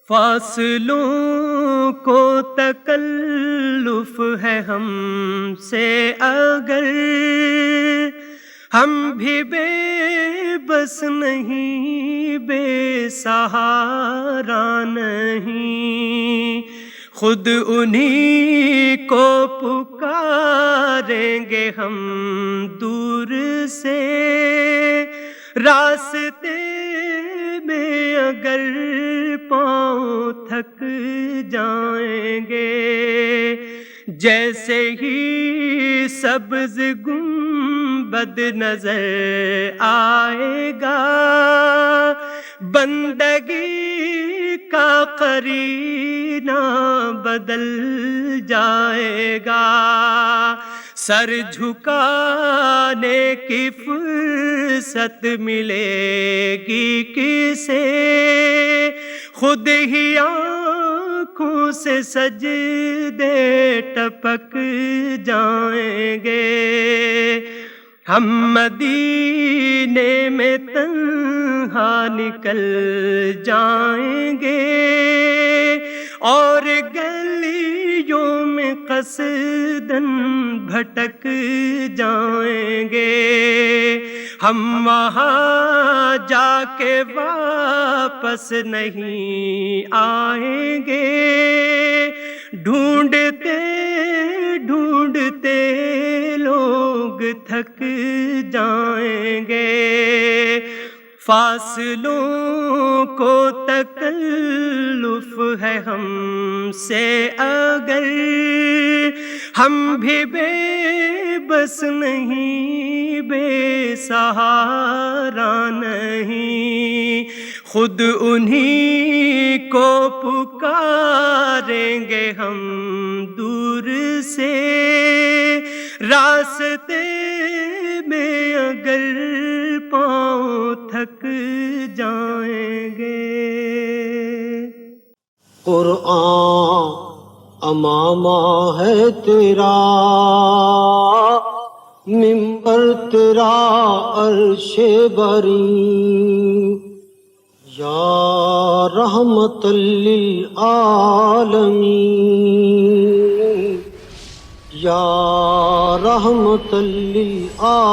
فاصلوں کو تکلف ہے ہم سے اگر، ہم بھی بے بس نہیں، بے سہارا نہیں، خود انہی کو پکاریں گے ہم دور سے، راستے میں اگر پاؤں تھک جائیں گے، جیسے ہی سبز گنبد نظر آئے گا، بندگی کا قرینہ بدل جائے گا، سر جھکانے کی فرصت ملے گی کسے، خود ہی آنکھوں سے سجدے ٹپک جائیں گے، ہم مدینے میں تنہا نکل جائیں گے، اور گلیوں میں قصداً بھٹک جائیں گے، ہم وہاں جا کے واپس نہیں آئیں گے، ڈھونڈتے ڈھونڈتے لوگ تھک جائیں گے، فاصلوں کو تکلف ہے ہم سے اگر، ہم بھی بے بس نہیں، بے سہارا نہیں، خود انہی کو پکاریں گے ہم دور سے، راستے میں اگر پاؤں تھک جائیں گے۔ قرآن امامہ ہے تیرا، منبر تیرا عرش بری، یا رحمت للعالمین، یا رحمت للعالمین۔